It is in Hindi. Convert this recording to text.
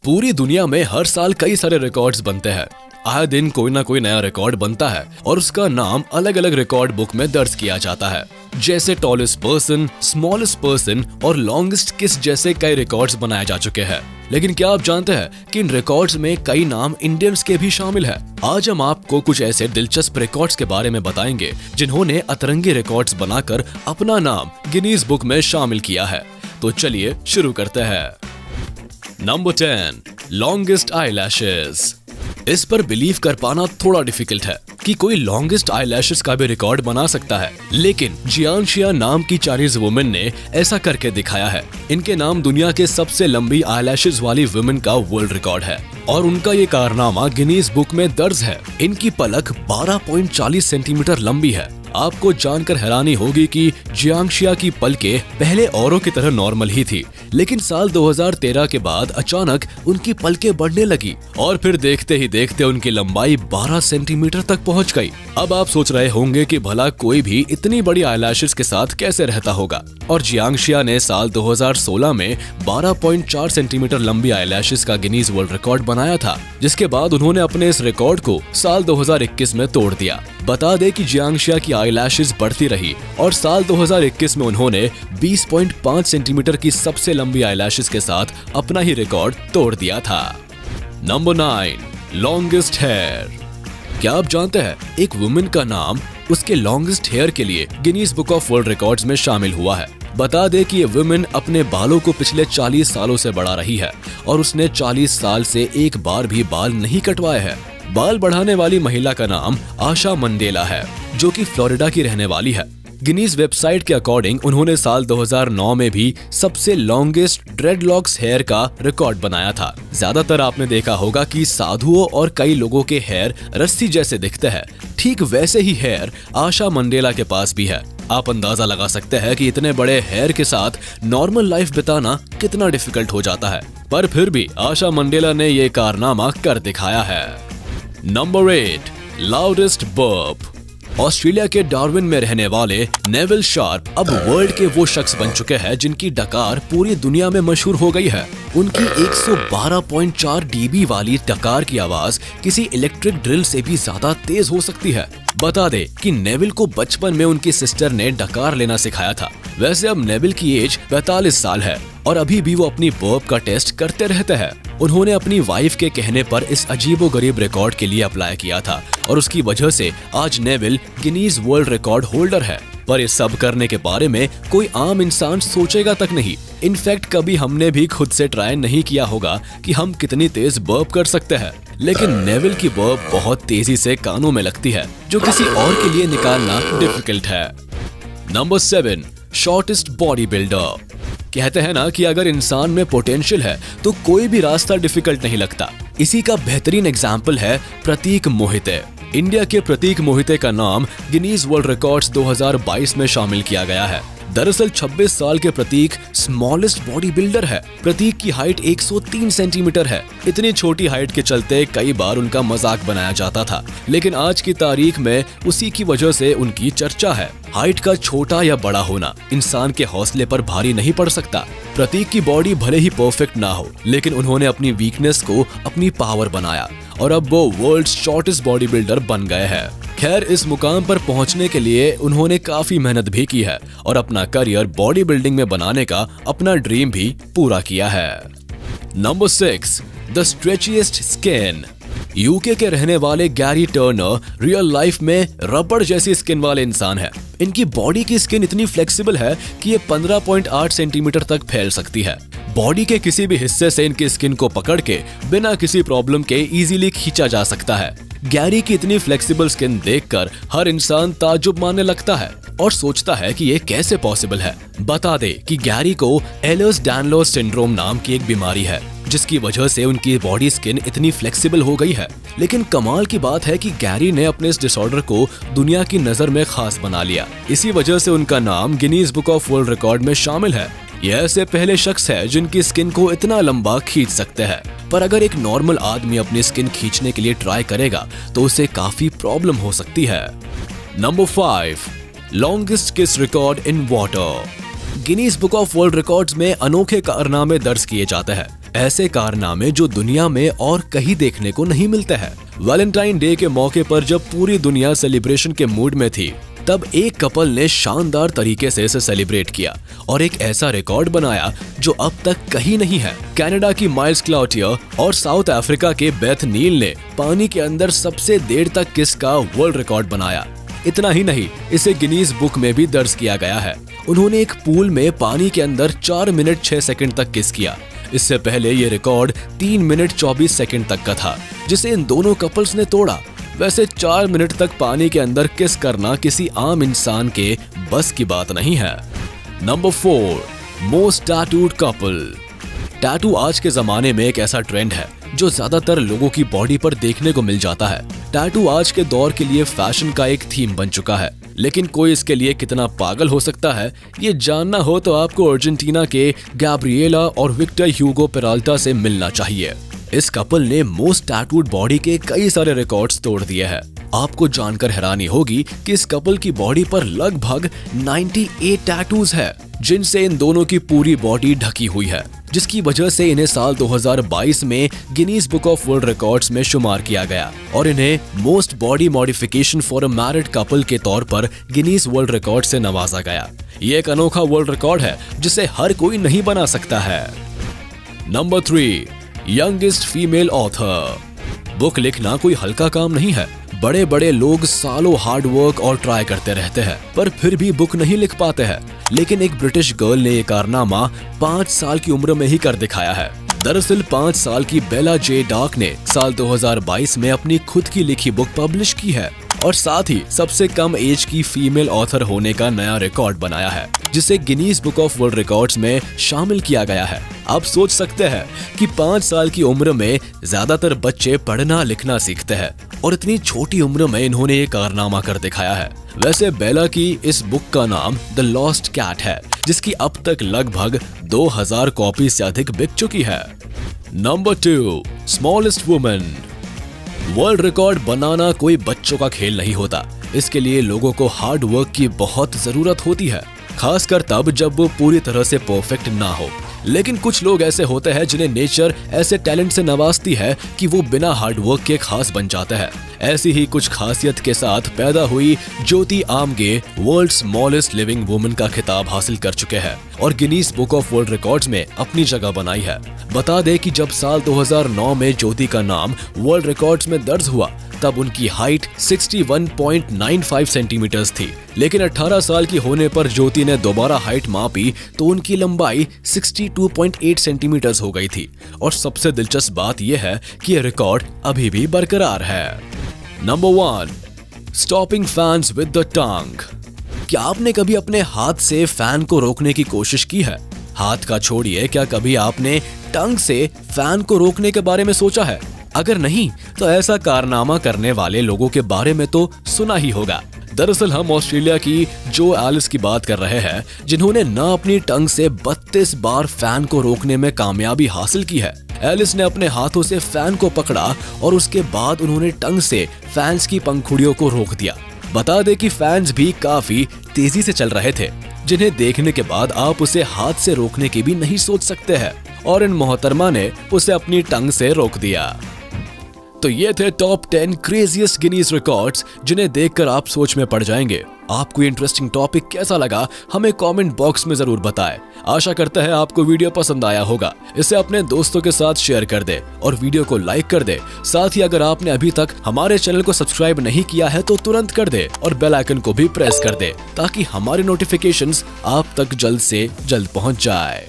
पूरी दुनिया में हर साल कई सारे रिकॉर्ड्स बनते हैं। आए दिन कोई ना कोई नया रिकॉर्ड बनता है और उसका नाम अलग अलग रिकॉर्ड बुक में दर्ज किया जाता है। जैसे टॉलेस्ट पर्सन, स्मॉलेस्ट पर्सन और लॉन्गेस्ट किस जैसे कई रिकॉर्ड्स बनाए जा चुके हैं। लेकिन क्या आप जानते हैं कि इन रिकॉर्ड्स में कई नाम इंडियंस के भी शामिल है। आज हम आपको कुछ ऐसे दिलचस्प रिकॉर्ड्स के बारे में बताएंगे जिन्होंने अतरंगी रिकॉर्ड्स बनाकर अपना नाम गिनीज बुक में शामिल किया है। तो चलिए शुरू करते हैं। Number 10, longest eyelashes. इस पर बिलीव कर पाना थोड़ा डिफिकल्ट है कि कोई लॉन्गेस्ट आईलैशेस का भी रिकॉर्ड बना सकता है, लेकिन जियांशिया नाम की चाइनीज वुमेन ने ऐसा करके दिखाया है। इनके नाम दुनिया के सबसे लंबी आईलैशेस वाली वुमेन का वर्ल्ड रिकॉर्ड है और उनका ये कारनामा गिनीज बुक में दर्ज है। इनकी पलक 12.40 सेंटीमीटर लंबी है। आपको जानकर हैरानी होगी कि जियांशिया की पलकें पहले औरों की तरह नॉर्मल ही थी, लेकिन साल 2013 के बाद अचानक उनकी पलकें बढ़ने लगी और फिर देखते ही देखते उनकी लंबाई 12 सेंटीमीटर तक पहुंच गई। अब आप सोच रहे होंगे कि भला कोई भी इतनी बड़ी आईलैशेस के साथ कैसे रहता होगा, और जियांशिया ने साल 2016 में 12.4 सेंटीमीटर लंबी आईलैशेस का गिनीज वर्ल्ड रिकॉर्ड बनाया था, जिसके बाद उन्होंने अपने इस रिकॉर्ड को साल 2021 में तोड़ दिया। बता दें कि जियांशिया की आईलैशेस बढ़ती रही और साल 2021 में उन्होंने 20.5 सेंटीमीटर की सबसे लंबी आईलैशेस के साथ अपना ही रिकॉर्ड तोड़ दिया था। Number 9, longest hair. क्या आप जानते हैं एक वुमेन का नाम उसके लॉन्गेस्ट हेयर के लिए Guinness book of world records में शामिल हुआ है। बता दे कि ये वुमेन अपने बालों को पिछले 40 सालों से बढ़ा रही है और उसने 40 साल से एक बार भी बाल नहीं कटवाए हैं। बाल बढ़ाने वाली महिला का नाम आशा मंडेला है, जो कि फ्लोरिडा की रहने वाली है। गिनीज वेबसाइट के अकॉर्डिंग उन्होंने साल 2009 में भी सबसे लॉन्गेस्ट ड्रेडलॉक्स हेयर का रिकॉर्ड बनाया था। ज्यादातर आपने देखा होगा कि साधुओं और कई लोगों के हेयर रस्सी जैसे दिखते हैं। ठीक वैसे ही हेयर आशा मंडेला के पास भी है। आप अंदाजा लगा सकते हैं कि इतने बड़े हेयर के साथ नॉर्मल लाइफ बिताना कितना डिफिकल्ट हो जाता है, पर फिर भी आशा मंडेला ने ये कारनामा कर दिखाया है। Number 8, loudest burp. ऑस्ट्रेलिया के डार्विन में रहने वाले नेविल शार्प अब वर्ल्ड के वो शख्स बन चुके हैं जिनकी डकार पूरी दुनिया में मशहूर हो गई है। उनकी 112.4 डीबी वाली डकार की आवाज किसी इलेक्ट्रिक ड्रिल से भी ज्यादा तेज हो सकती है। बता दे कि नेविल को बचपन में उनकी सिस्टर ने डकार लेना सिखाया था। वैसे अब नेविल की एज 45 साल है और अभी भी वो अपनी बर्प का टेस्ट करते रहते हैं। उन्होंने अपनी वाइफ के कहने पर इस अजीबोगरीब रिकॉर्ड के लिए अप्लाई किया था और उसकी वजह से आज Neville Guinness world record holder है। पर ये सब करने के बारे में कोई आम इंसान सोचेगा तक नहीं। इनफैक्ट कभी हमने भी खुद से ट्राई नहीं किया होगा कि हम कितनी तेज बर्प कर सकते हैं, लेकिन नेविल की बर्प बहुत तेजी से कानों में लगती है, जो किसी और के लिए निकालना डिफिकल्ट है। Number 7, shortest body builder. कहते हैं ना कि अगर इंसान में पोटेंशियल है तो कोई भी रास्ता डिफिकल्ट नहीं लगता। इसी का बेहतरीन एग्जाम्पल है प्रतीक मोहिते। इंडिया के प्रतीक मोहिते का नाम गिनीज वर्ल्ड रिकॉर्ड्स 2022 में शामिल किया गया है। दरअसल 26 साल के प्रतीक स्मॉलेस्ट बॉडी बिल्डर है। प्रतीक की हाइट 103 सेंटीमीटर है। इतनी छोटी हाइट के चलते कई बार उनका मजाक बनाया जाता था, लेकिन आज की तारीख में उसी की वजह से उनकी चर्चा है। हाइट का छोटा या बड़ा होना इंसान के हौसले पर भारी नहीं पड़ सकता। प्रतीक की बॉडी भले ही परफेक्ट ना हो, लेकिन उन्होंने अपनी वीकनेस को अपनी पावर बनाया और अब वो वर्ल्ड शॉर्टेस्ट बॉडी बिल्डर बन गए हैं। खैर, इस मुकाम पर पहुंचने के लिए उन्होंने काफी मेहनत भी की है और अपना करियर बॉडी बिल्डिंग में बनाने का अपना ड्रीम भी पूरा किया है। Number 6, the stretchiest skin. UK के रहने वाले गैरी टर्नर रियल लाइफ में रबड़ जैसी स्किन वाले इंसान है। इनकी बॉडी की स्किन इतनी फ्लेक्सिबल है कि ये 15.8 सेंटीमीटर तक फैल सकती है। बॉडी के किसी भी हिस्से से इनकी स्किन को पकड़ के बिना किसी प्रॉब्लम के इजीली खींचा जा सकता है। गैरी की इतनी फ्लेक्सिबल स्किन देखकर हर इंसान ताज्जुब मानने लगता है और सोचता है कि ये कैसे पॉसिबल है। बता दे कि गैरी को एलर्स-डानलोस सिंड्रोम नाम की एक बीमारी है, जिसकी वजह से उनकी बॉडी स्किन इतनी फ्लेक्सिबल हो गई है। लेकिन कमाल की बात है कि गैरी ने अपने इस डिसऑर्डर को दुनिया की नजर में खास बना लिया। इसी वजह से उनका नाम Guinness book of world record में शामिल है। ये ऐसे पहले शख्स है जिनकी स्किन को इतना लंबा खींच सकते हैं। पर अगर एक नॉर्मल आदमी अपनी स्किन खींचने के लिए ट्राई करेगा तो उसे काफी प्रॉब्लम हो सकती है। नंबर 5, लॉन्गेस्ट किस record in water. Guinness book of world records में अनोखे कारनामे दर्ज किए जाते हैं। ऐसे कारनामे जो दुनिया में और कहीं देखने को नहीं मिलते हैं। वैलेंटाइन डे के मौके पर जब पूरी दुनिया सेलिब्रेशन के मूड में थी, तब एक कपल ने शानदार तरीके से इसे सेलिब्रेट किया और एक ऐसा रिकॉर्ड बनाया जो अब तक कहीं नहीं है। कनाडा की माइल्स क्लाउटियर और साउथ अफ्रीका के बेथ नील ने पानी के अंदर सबसे देर तक किस का वर्ल्ड रिकॉर्ड बनाया। इतना ही नहीं, इसे गिनीज बुक में भी दर्ज किया गया है। उन्होंने एक पूल में पानी के अंदर 4 मिनट 6 सेकंड तक किस किया। इससे पहले ये रिकॉर्ड 3 मिनट 24 सेकंड तक का था, जिसे इन दोनों कपल्स ने तोड़ा। वैसे 4 मिनट तक पानी के अंदर किस करना किसी आम इंसान के बस की बात नहीं है। Number 4, most tattooed couple. Tattoo आज के जमाने में एक ऐसा ट्रेंड है जो ज्यादातर लोगों की बॉडी पर देखने को मिल जाता है। टैटू आज के दौर के लिए फैशन का एक थीम बन चुका है, लेकिन कोई इसके लिए कितना पागल हो सकता है, ये जानना हो तो आपको अर्जेंटीना के गैब्रिएला और विक्टर ह्यूगो पेराल्टा से मिलना चाहिए। इस कपल ने मोस्ट टैटूड बॉडी के कई सारे रिकॉर्ड्स तोड़ दिए हैं। आपको जानकर हैरानी होगी कि इस कपल की बॉडी पर लगभग 98 टैटूज है, जिनसे इन दोनों की पूरी बॉडी ढकी हुई है, जिसकी वजह से इन्हें साल 2022 में Guinness book of world records में शुमार किया गया और इन्हें most body modification for a married couple के तौर पर गिनीज वर्ल्ड रिकॉर्ड से नवाजा गया। ये एक अनोखा वर्ल्ड रिकॉर्ड है जिसे हर कोई नहीं बना सकता है। Number 3, youngest female author. Book लिखना कोई हल्का काम नहीं है। बड़े बड़े लोग सालों हार्ड वर्क और ट्राई करते रहते हैं, पर फिर भी बुक नहीं लिख पाते हैं। लेकिन एक ब्रिटिश गर्ल ने ये कारनामा 5 साल की उम्र में ही कर दिखाया है। दरअसल 5 साल की बेला जे डार्क ने साल 2022 में अपनी खुद की लिखी बुक पब्लिश की है और साथ ही सबसे कम एज की फीमेल ऑथर होने का नया रिकॉर्ड बनाया है, जिसे Guinness book of world records में शामिल किया गया है। आप सोच सकते हैं कि 5 साल की उम्र में ज्यादातर बच्चे पढ़ना लिखना सीखते हैं और इतनी छोटी उम्र में इन्होंने ये कारनामा कर दिखाया है। वैसे बेला की इस बुक का नाम द लॉस्ट कैट है, जिसकी अब तक लगभग 2000 कॉपी से अधिक बिक चुकी है। Number 2, smallest woman. World record बनाना कोई बच्चों का खेल नहीं होता। इसके लिए लोगों को हार्ड वर्क की बहुत जरूरत होती है, खासकर तब जब वो पूरी तरह से परफेक्ट ना हो। लेकिन कुछ लोग ऐसे होते हैं जिन्हें नेचर ऐसे टैलेंट से नवाजती है कि वो बिना हार्ड वर्क के खास बन जाते हैं। ऐसी ही कुछ खासियत के साथ पैदा हुई ज्योति आमगे वर्ल्ड स्मॉलेस्ट लिविंग वुमन का खिताब हासिल कर चुके हैं और Guinness book of world records में अपनी जगह बनाई है। बता दें कि जब साल 2009 में ज्योति का नाम वर्ल्ड रिकॉर्ड्स में दर्ज हुआ, तब उनकी हाइट 61.95 सेंटीमीटर्स थी। लेकिन 18 साल की होने पर ज्योति ने दोबारा हाइट मापी तो उनकी लंबाई 62.8 सेंटीमीटर्स हो गई थी। और सबसे दिलचस्प बात यह है कि यह रिकॉर्ड अभी भी बरकरार है। Number 1, stopping fans with the tongue. क्या आपने कभी अपने हाथ से फैन को रोकने की कोशिश की है? हाथ का छोड़िए, क्या कभी आपने टंग से फैन को रोकने के बारे में सोचा है? अगर नहीं, तो ऐसा कारनामा करने वाले लोगों के बारे में तो सुना ही होगा। दरअसल हम ऑस्ट्रेलिया की जो एलिस की बात कर रहे हैं, जिन्होंने न अपनी टंग से 32 बार फैन को रोकने में कामयाबी हासिल की है। एलिस ने अपने हाथों से फैन को पकड़ा और उसके बाद उन्होंने टंग से फैंस की पंखुड़ियों को रोक दिया। बता दें कि फैंस भी काफी तेजी से चल रहे थे, जिन्हें देखने के बाद आप उसे हाथ से रोकने की भी नहीं सोच सकते हैं, और इन मोहतरमा ने उसे अपनी टंग से रोक दिया। तो ये थे टॉप 10 क्रेजीएस्ट गिनीज रिकॉर्ड्स, जिन्हें देखकर आप सोच में पड़ जाएंगे। आपको इंटरेस्टिंग टॉपिक कैसा लगा हमें कमेंट बॉक्स में जरूर बताएं। आशा करता है आपको वीडियो पसंद आया होगा। इसे अपने दोस्तों के साथ शेयर कर दे और वीडियो को लाइक कर दे। साथ ही अगर आपने अभी तक हमारे चैनल को सब्सक्राइब नहीं किया है तो तुरंत कर दे और बेल आइकन को भी प्रेस कर दे, ताकि हमारी नोटिफिकेशंस आप तक जल्द से जल्द पहुंच जाए।